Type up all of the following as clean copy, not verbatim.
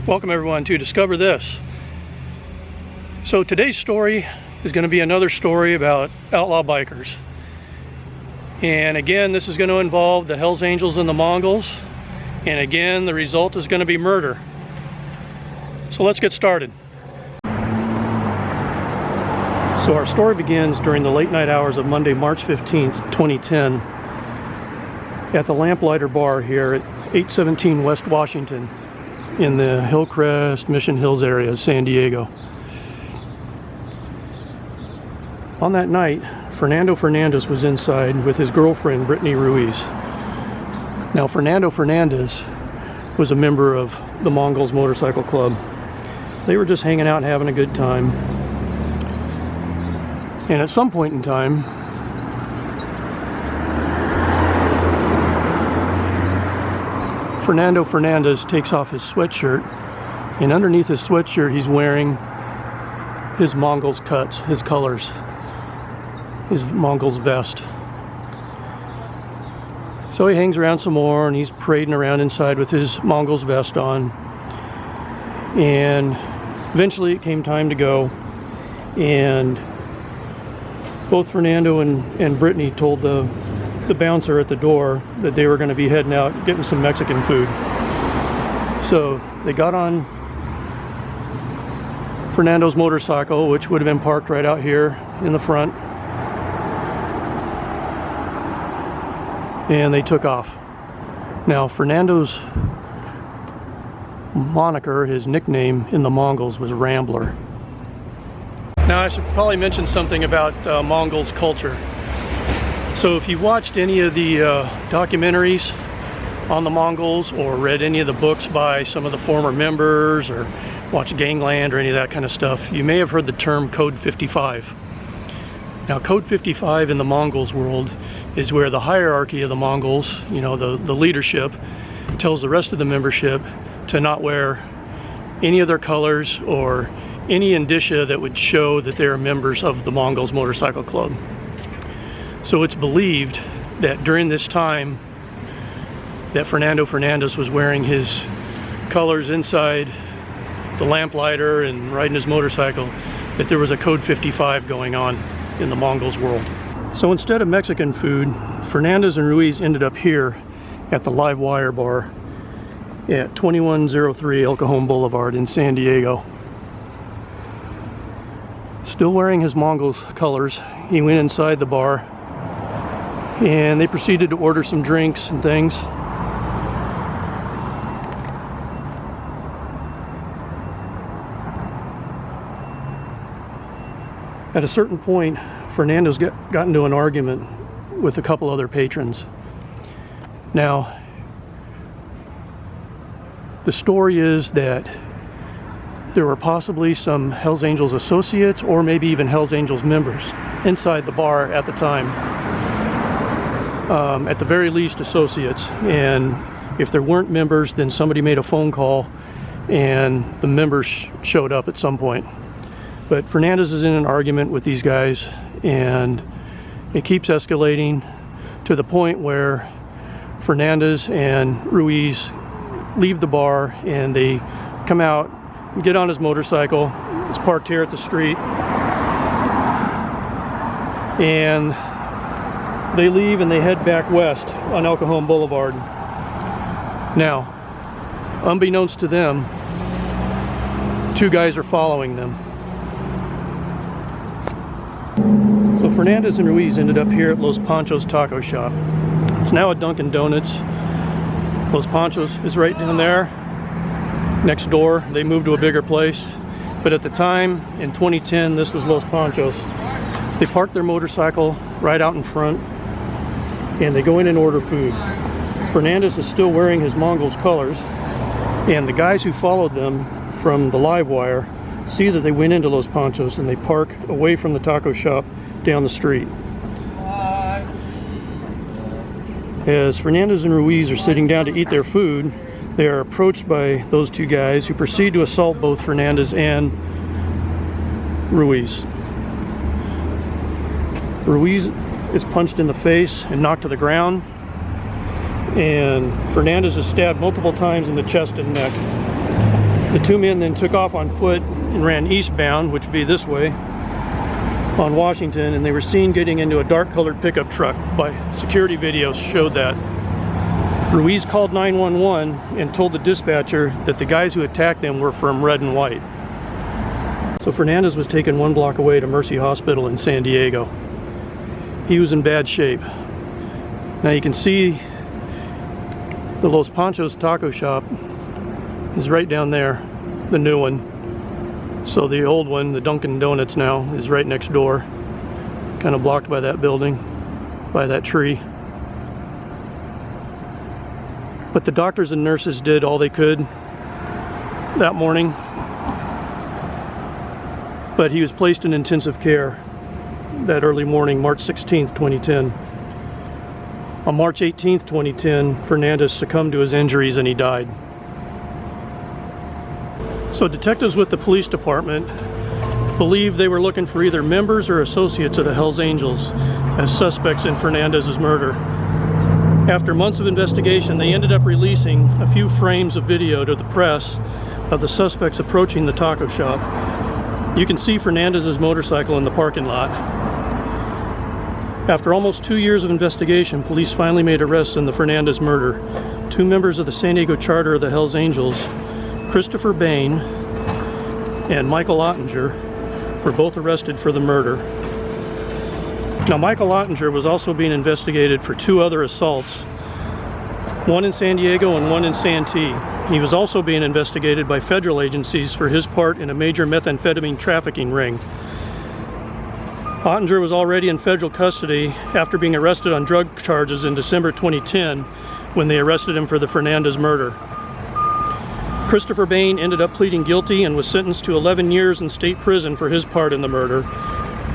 Welcome everyone to Discover This. So today's story is going to be another story about outlaw bikers. And again, this is going to involve the Hells Angels and the Mongols. And again, the result is going to be murder. So let's get started. So our story begins during the late night hours of Monday, March 15th, 2010 at the Lamplighter Bar here at 817 West Washington in the Hillcrest, Mission Hills area of San Diego. On that night, Fernando Fernandez was inside with his girlfriend, Brittany Ruiz. Now, Fernando Fernandez was a member of the Mongols Motorcycle Club. They were just hanging out and having a good time. And at some point in time, Fernando Fernandez takes off his sweatshirt, and underneath his sweatshirt he's wearing his Mongols cuts, his colors, his Mongols vest. So he hangs around some more and he's parading around inside with his Mongols vest on, and eventually it came time to go, and both Fernando and Brittany told the bouncer at the door that they were going to be heading out getting some Mexican food. So they got on Fernando's motorcycle, which would have been parked right out here in the front, and they took off. Now, Fernando's moniker, his nickname in the Mongols, was Rambler. Now I should probably mention something about Mongols culture. So if you've watched any of the documentaries on the Mongols or read any of the books by some of the former members or watched Gangland or any of that kind of stuff, you may have heard the term Code 55. Now, Code 55 in the Mongols world is where the hierarchy of the Mongols, you know, the leadership, tells the rest of the membership to not wear any of their colors or any indicia that would show that they are members of the Mongols Motorcycle Club. So it's believed that during this time that Fernando Fernandez was wearing his colors inside the Lamplighter and riding his motorcycle, that there was a Code 55 going on in the Mongols world. So instead of Mexican food, Fernandez and Ruiz ended up here at the Live Wire Bar at 2103 El Cajon Boulevard in San Diego. Still wearing his Mongols colors, he went inside the bar and they proceeded to order some drinks and things. At a certain point, Fernandez got into an argument with a couple other patrons. Now, the story is that there were possibly some Hells Angels associates or maybe even Hells Angels members inside the bar at the time. At the very least, associates. And if there weren't members, then somebody made a phone call and the members showed up at some point. But Fernandez is in an argument with these guys, and it keeps escalating to the point where Fernandez and Ruiz leave the bar and they come out and get on his motorcycle. It's parked here at the street, and they leave and they head back west on El Cajon Boulevard. Now, unbeknownst to them, two guys are following them. So Fernandez and Ruiz ended up here at Los Panchos Taco Shop. It's now a Dunkin' Donuts. Los Panchos is right down there, next door. They moved to a bigger place. But at the time, in 2010, this was Los Panchos. They parked their motorcycle right out in front, and they go in and order food. Fernandez is still wearing his Mongols colors, and the guys who followed them from the live wire see that they went into Los Panchos and they park away from the taco shop down the street. As Fernandez and Ruiz are sitting down to eat their food, they are approached by those two guys who proceed to assault both Fernandez and Ruiz. Ruiz is punched in the face and knocked to the ground, and Fernandez is stabbed multiple times in the chest and neck. The two men then took off on foot and ran eastbound, which would be this way, on Washington, and they were seen getting into a dark-colored pickup truck. By security videos showed that. Ruiz called 911 and told the dispatcher that the guys who attacked them were from Red and White. So Fernandez was taken 1 block away to Mercy Hospital in San Diego. He was in bad shape. Now you can see the Los Panchos taco shop is right down there, the new one. So the old one, the Dunkin' Donuts now, is right next door, kind of blocked by that building, by that tree. But the doctors and nurses did all they could that morning. But he was placed in intensive care that early morning, March 16th, 2010. On March 18th, 2010, Fernandez succumbed to his injuries and he died. So detectives with the police department believed they were looking for either members or associates of the Hells Angels as suspects in Fernandez's murder. After months of investigation, they ended up releasing a few frames of video to the press of the suspects approaching the taco shop. You can see Fernandez's motorcycle in the parking lot. After almost 2 years of investigation, police finally made arrests in the Fernandez murder. 2 members of the San Diego charter of the Hells Angels, Christopher Bain and Michael Ottinger, were both arrested for the murder. Now, Michael Ottinger was also being investigated for 2 other assaults, one in San Diego and one in Santee. He was also being investigated by federal agencies for his part in a major methamphetamine trafficking ring. Ottinger was already in federal custody after being arrested on drug charges in December 2010 when they arrested him for the Fernandez murder. Christopher Bain ended up pleading guilty and was sentenced to 11 years in state prison for his part in the murder.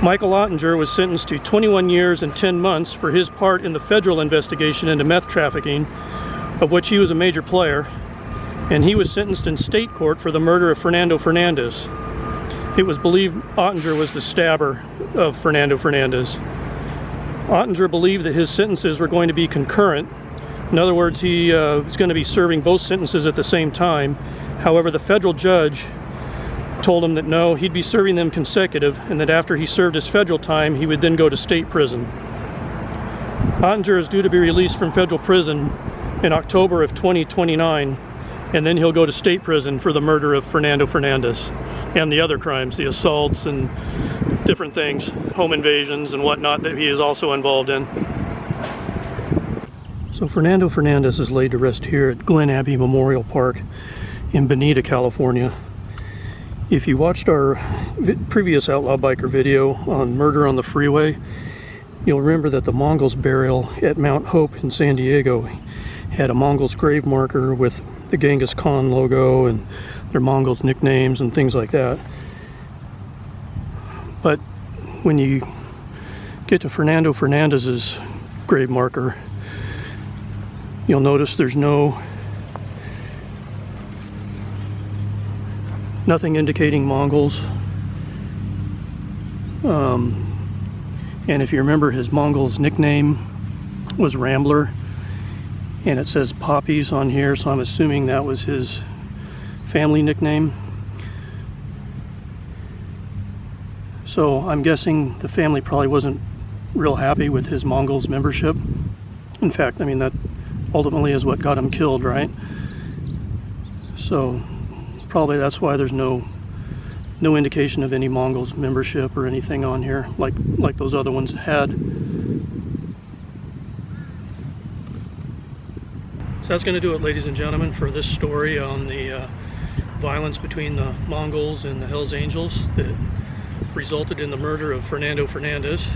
Michael Ottinger was sentenced to 21 years and 10 months for his part in the federal investigation into meth trafficking, of which he was a major player, and he was sentenced in state court for the murder of Fernando Fernandez. It was believed Ottinger was the stabber of Fernando Fernandez. Ottinger believed that his sentences were going to be concurrent. In other words, he was going to be serving both sentences at the same time. However, the federal judge told him that no, he'd be serving them consecutive, and that after he served his federal time, he would then go to state prison. Ottinger is due to be released from federal prison in October of 2029, and then he'll go to state prison for the murder of Fernando Fernandez and the other crimes, the assaults and different things, home invasions and whatnot that he is also involved in. So Fernando Fernandez is laid to rest here at Glen Abbey Memorial Park in Bonita, California. If you watched our previous Outlaw Biker video on murder on the freeway, you'll remember that the Mongols burial at Mount Hope in San Diego had a Mongols grave marker with the Genghis Khan logo and their Mongols nicknames and things like that. But when you get to Fernando Fernandez's grave marker, you'll notice there's nothing indicating Mongols. And if you remember, his Mongols nickname was Rambler, and it says Poppies on here, so I'm assuming that was his family nickname. So I'm guessing the family probably wasn't real happy with his Mongols membership. In fact, I mean, that ultimately is what got him killed, right? So probably that's why there's no indication of any Mongols membership or anything on here like those other ones had. So that's going to do it, ladies and gentlemen, for this story on the violence between the Mongols and the Hells Angels that resulted in the murder of Fernando Fernandez.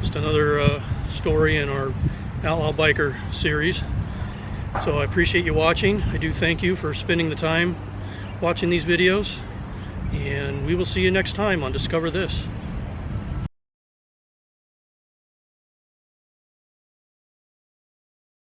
Just another story in our Outlaw Biker series. So I appreciate you watching. I do thank you for spending the time watching these videos, and we will see you next time on Discover This.